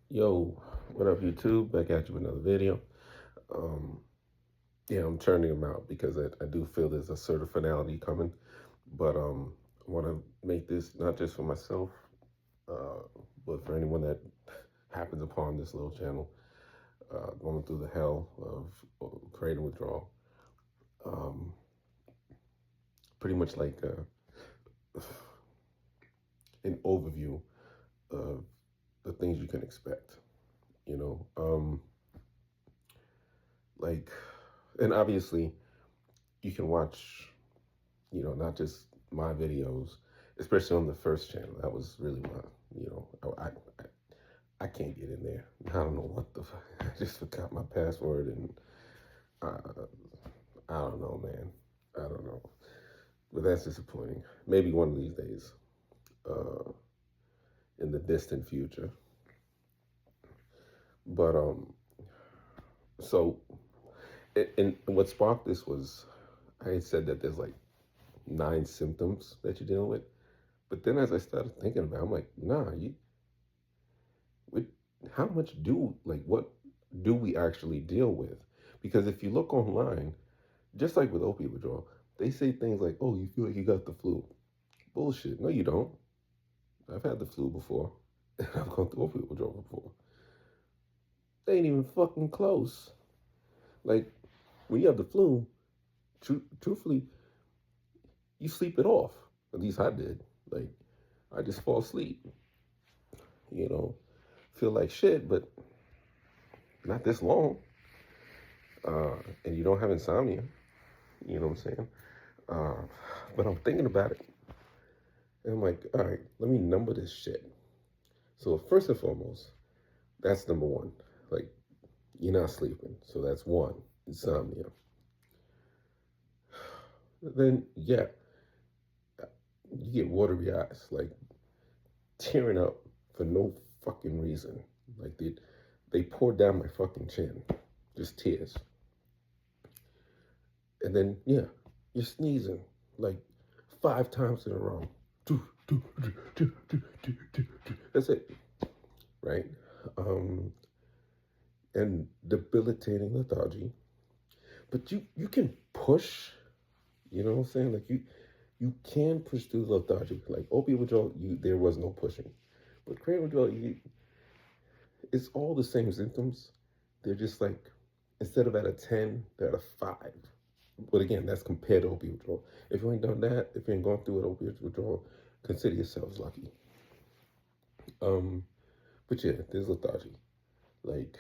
Yo, what up, YouTube? Back at you with another video. Um, yeah, I'm turning them out because I do feel there's a sort of finality coming, but I want to make this not just for myself, uh, but for anyone that happens upon this little channel, going through the hell of creating withdrawal. Um, Pretty much like an overview of the things you can expect. You know, like, and obviously you can watch not just my videos, especially on the first channel. That was really my, I can't get in there. I don't know what the fuck. I just forgot my password and uh, I don't know, man. I don't know. But that's disappointing. Maybe one of these days, uh, in the distant future. But so and what sparked this was I had said that there's like 9 symptoms that you're dealing with. But then as I started thinking about it, I'm like, nah, with how much do like what do we actually deal with? Because if you look online, just like with opiate withdrawal, they say things like, "Oh, you feel like you got the flu." Bullshit. No, you don't. I've had the flu before, and I've gone through opiate withdrawal before. They ain't even fucking close. Like when you have the flu, truthfully, you sleep it off. At least I did. Like I just fall asleep. You know, feel like shit, but not this long. And you don't have insomnia. You know what I'm saying? Uh, but I'm thinking about it, and I'm like, all right, let me number this shit. So first and foremost, that's number one. Like, you're not sleeping, so that's one, insomnia. Then yeah, you get watery eyes, like tearing up for no fucking reason. Like they pour down my fucking chin, just tears. And then yeah, you're sneezing like 5 times in a row. That's it, right? Um, and debilitating lethargy. But you can push, you know what I'm saying? Like you can push through lethargy. Like opiate withdrawal, there was no pushing. But creative withdrawal, it's all the same symptoms. They're just like instead of at a 10, they're at a 5. But again, that's compared to opiate withdrawal. If you ain't done that, if you ain't gone through an opiate withdrawal, consider yourselves lucky. Um, but yeah, there's lethargy, like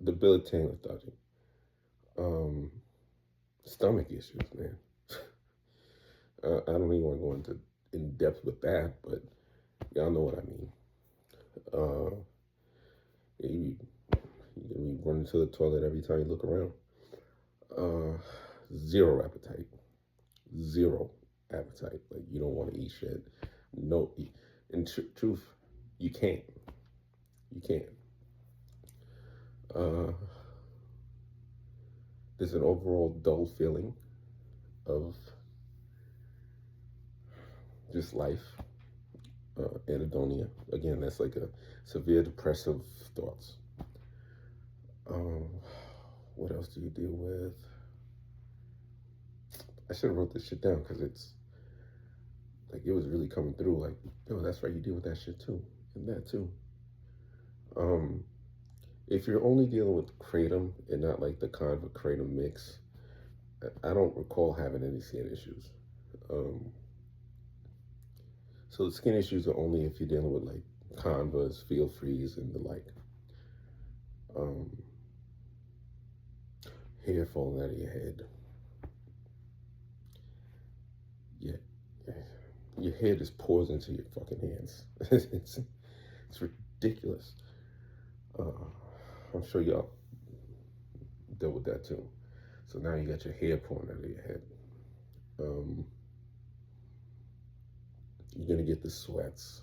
debilitating lethargy. Um, Stomach issues, man. I don't even want to go into in depth with that, but y'all know what I mean. Uh, you, you run into the toilet every time you look around. Uh, Zero appetite. Zero appetite. Like you don't want to eat shit. No, in truth, you can't. You can't. Uh, there's an overall dull feeling of just life. Anhedonia. Again, that's like a severe depressive thoughts. Um, what else do you deal with? I should have wrote this shit down because it's like it was really coming through. Like, yo, that's right, you deal with that shit too, and that too. Um, if you're only dealing with kratom and not like the kind of a kratom mix, I don't recall having any skin issues. Um, so the skin issues are only if you're dealing with like Converse, Feel Freeze, and the like. Um, Hair falling out of your head. Yeah, your hair just pours into your fucking hands. It's ridiculous. Uh, I'm sure y'all dealt with that too. So now you got your hair pouring out of your head. Um, you're gonna get the sweats.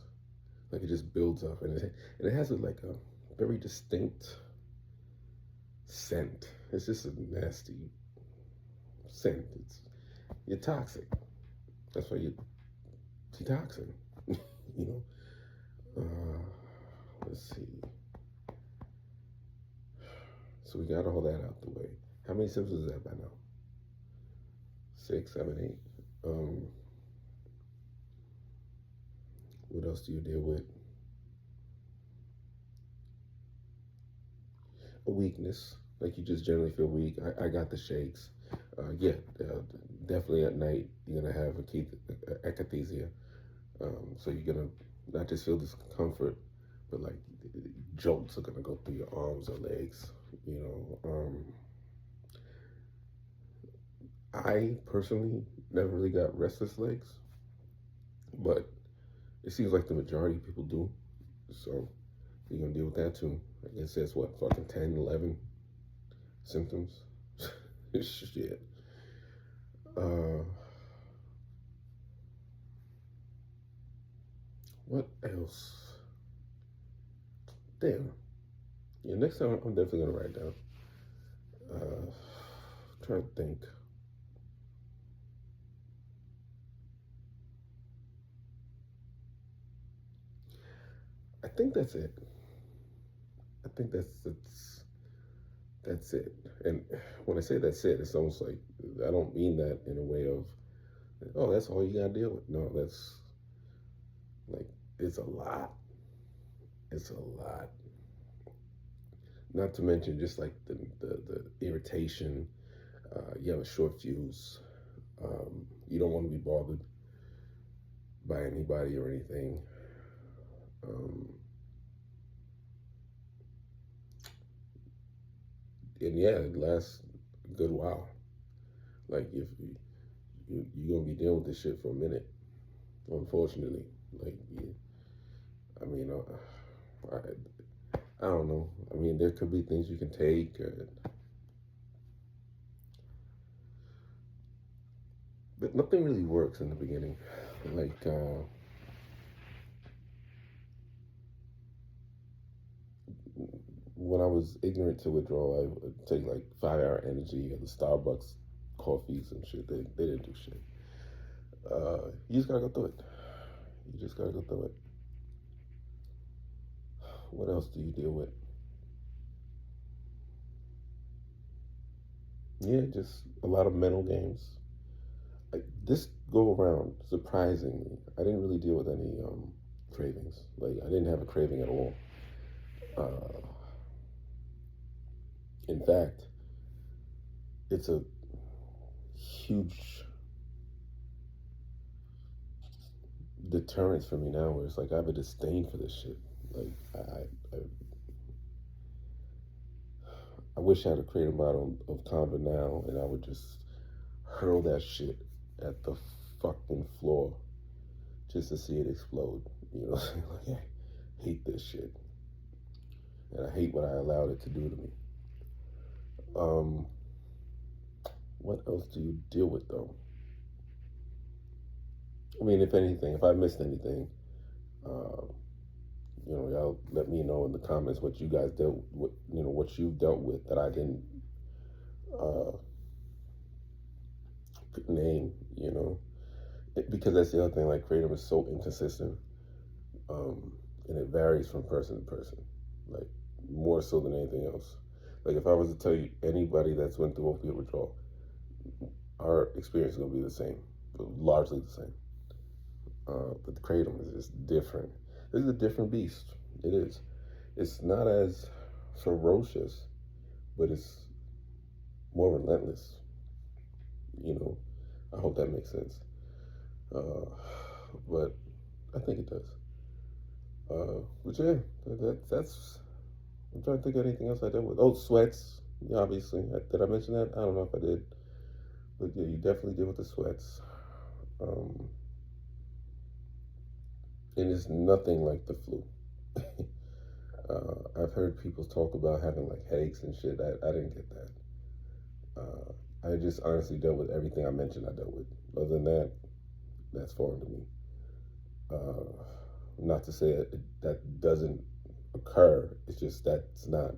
Like it just builds up, and it has like a very distinct scent. It's just a nasty scent. You're toxic. That's why you're detoxing. you know. Let's see. So we got all that out the way. How many symptoms is that by now? 6, 7, 8. What else do you deal with? A weakness, like you just generally feel weak. I got the shakes. Yeah, definitely at night you're gonna have akathisia. So you're gonna not just feel discomfort, but like jolts are gonna go through your arms or legs. I personally never really got restless legs, but it seems like the majority of people do. So you're gonna deal with that too. I guess that's what, fucking 10, 11 symptoms. Shit. What else? Damn. Yeah, next time I'm definitely gonna write down. Trying to think. I think that's it. I think that's it. And when I say that's it, it's almost like I don't mean that in a way of, oh, that's all you gotta deal with. No, that's like it's a lot. It's a lot. Not to mention just like the irritation. You have a short fuse. You don't want to be bothered by anybody or anything. And yeah, it lasts a good while. Like if you're gonna be dealing with this shit for a minute, unfortunately. Like, I mean, I don't know. I mean, there could be things you can take, but nothing really works in the beginning. Like, when I was ignorant to withdrawal, I would take like 5 Hour Energy or the Starbucks coffees and shit. They didn't do shit. You just gotta go through it. You just gotta go through it. What else do you deal with? Yeah, just a lot of mental games. Like this go around, surprisingly, I didn't really deal with any cravings. Like I didn't have a craving at all. Uh, in fact, it's a huge deterrence for me now, where it's like I have a disdain for this shit. Like I wish I had a Kratom bottle of Conva now, and I would just hurl that shit at the fucking floor just to see it explode. You know, like I hate this shit, and I hate what I allowed it to do to me. What else do you deal with though? I mean, if anything, if I missed anything, uh, y'all let me know in the comments what you guys dealt with, what you've dealt with that I didn't uh, name, because that's the other thing. Like Kratom is so inconsistent, and it varies from person to person, like more so than anything else. Like if I was to tell you anybody that's went through opiate withdrawal, our experience is gonna be the same, largely the same. But the Kratom is just different. This is a different beast. It is. It's not as ferocious, but it's more relentless. I hope that makes sense. But I think it does. But yeah, that's. I'm trying to think of anything else I dealt with. Oh, sweats. Yeah, obviously. Did I mention that? I don't know if I did. But yeah, you definitely deal with the sweats. And it's nothing like the flu. I've heard people talk about having like headaches and shit. I didn't get that. I just honestly dealt with everything I mentioned I dealt with. Other than that, that's foreign to me. Not to say that doesn't occur. It's just that's not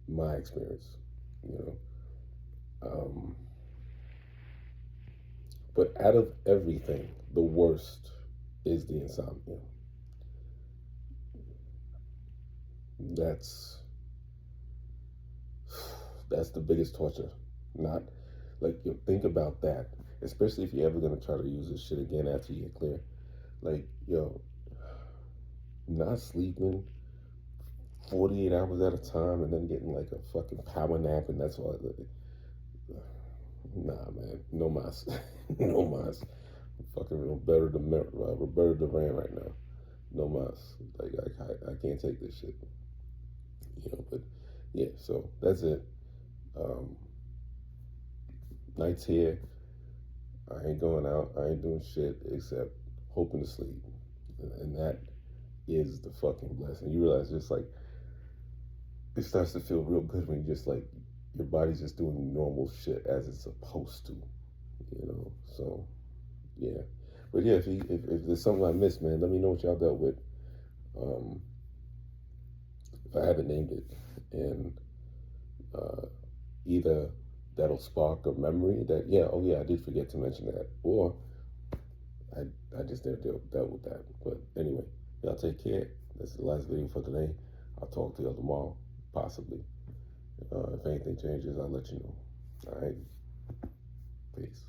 my experience, you know. But out of everything, the worst is the insomnia. That's the biggest torture. Not like, yo, think about that. Especially if you're ever gonna try to use this shit again after you get clear. Like, yo, not sleeping 48 hours at a time and then getting like a fucking power nap and that's all. Nah, man, no mas, no mas. Fucking Roberto Duran right now. No mas. Like I can't take this shit. But yeah. So that's it. Um, Nights here. I ain't going out. I ain't doing shit except hoping to sleep, and that is the fucking blessing. You realize just like it starts to feel real good when you just like your body's just doing normal shit as it's supposed to. So yeah, but yeah, if there's something I missed, man, let me know what y'all dealt with. Um, if I haven't named it, and uh, either that'll spark a memory that oh yeah, I did forget to mention that, or I just never dealt with that. But anyway, y'all take care. This is the last video for today. I'll talk to y'all tomorrow, possibly. If anything changes, I'll let you know. All right, peace.